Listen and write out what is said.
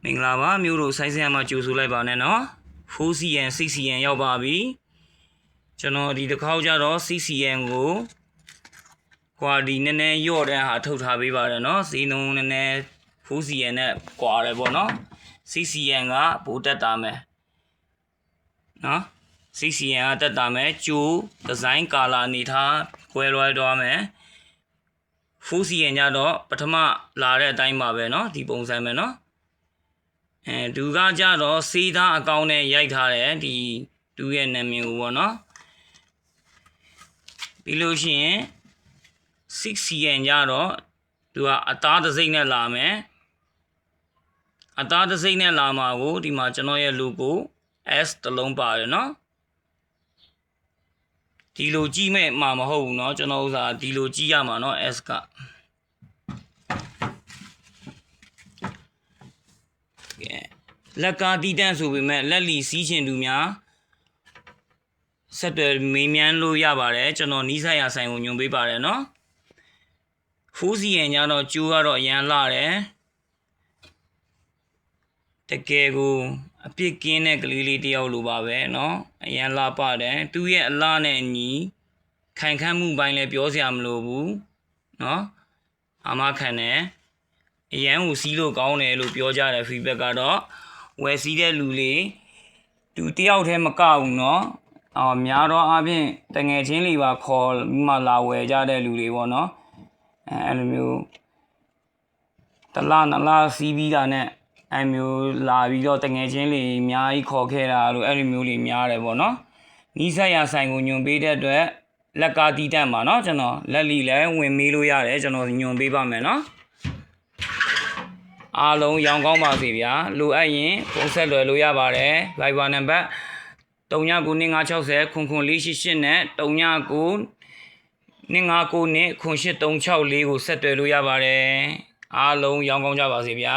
မင်္ဂလာပါမျိုးတို့ဆိုင်းစရာမှာကြိုဆိုလိုက်ပါနဲ့နော် 4cn 6cn ရောက်ပါပြီကျွန်တော်ဒီတစ်ခေါက်ကျတော့ 6cn ကို quality နည်းနည်းညော့တဲ့ဟာထုတ်ထားပေးပါတယ်နော်ဈေးနှုန်းနည်းနည်း 4cn နဲ့ကွာတယ်ပေါ့နော် 6cn ကပိုတက်တာမယ်နော် 6cn ကတက်တာမယ်ကျိုးဒီဇိုင်းကာလာအနေထားကွဲလွဲသွားမယ် 4cn ကြတော့ပထမလာတဲ့အတိုင်းပါပဲနော်ဒီပုံစံပဲနော်သူကကြတော့စေးသားအကောင့်နဲ့ရိုက်ထားတယ်ဒီသူရဲ့နာမည်ကိုပေါ့နော်ပြီးလို့ရှိရင် 6cn ကြတော့သူကအသားတစ်စိမ့်နဲ့လာမယ်အသားတစ်စိမ့်နဲ့လာမှာကိုဒီမှာကျွန်တော်ရဲ့ logo S တလုံးပါတယ်နော်ဒီလိုကြည့်မဲ့မှာမဟုတ်ဘူးเนาะကျွန်တော်ဥစားဒီလိုကြည့်ရမှာเนาะ S ကလက်ကားတီးတန့်ဆိုပေမဲ့လက်လီစီးချင်သူများဆက်သွယ်မေးမြန်းလို့ရပါတယ်ကျွန်တော်နီးစပ်ရာဆိုင်ကိုညွှန်ပေးပါတယ်เนาะ 4cn ညတော့ကျိုးကတော့အရန်လာတယ်တကယ်ကိုအပြစ်ကင်းတဲ့ကလေးလေးတယောက်လိုပါပဲเนาะအရန်လာပါတယ်သူရဲ့အလားနဲ့အညီခိုင်ခန့်မှုပိုင်းလည်းပြောစရာမလိုဘူးเนาะအာမခံတယ်အရန်ကိုစီးလို့ကောင်းတယ်လို့ပြောကြတယ် feedback ကတော့ဝယ်စီးတဲ့လူလေးသူတယောက်တည်းမကဘူးเนาะများတော့အပြင်တငယ်ချင်းလေးပါခေါ်မှလာဝယ်ကြတဲ့လူတွေပေါ့เนาะအဲ့လိုမျိုးတလားနလားစီးပြီးတာနဲ့အဲ့မျိုးလာပြီးတော့တငယ်ချင်းလေးအများကြီးခေါ်ခဲ့တာလို့အဲ့လိုမျိုးလေးများတယ်ပေါ့နော်နီးစပ်ရာဆိုင်ကိုညွန်ပေးတဲ့အတွက်လက်ကားတီးတန့်ပါနော်ကျွန်တော်လက်လီလည်းဝင်မေးလို့ရတယ်ကျွန်တော်ညွန်ပေးပါမယ်နော်အားလုံးရောင်းကောင်းပါစေဗျာလိုအပ်ရင်ဖုန်းဆက်လွယ်လို့ရပါတယ် Viber နံပါတ်399560ခွန်ခွန်488နဲ့399590နဲ့ခွန်8364ကိုဆက်သွယ်လို့ရပါတယ်အားလုံးရောင်းကောင်းကြပါစေဗျာ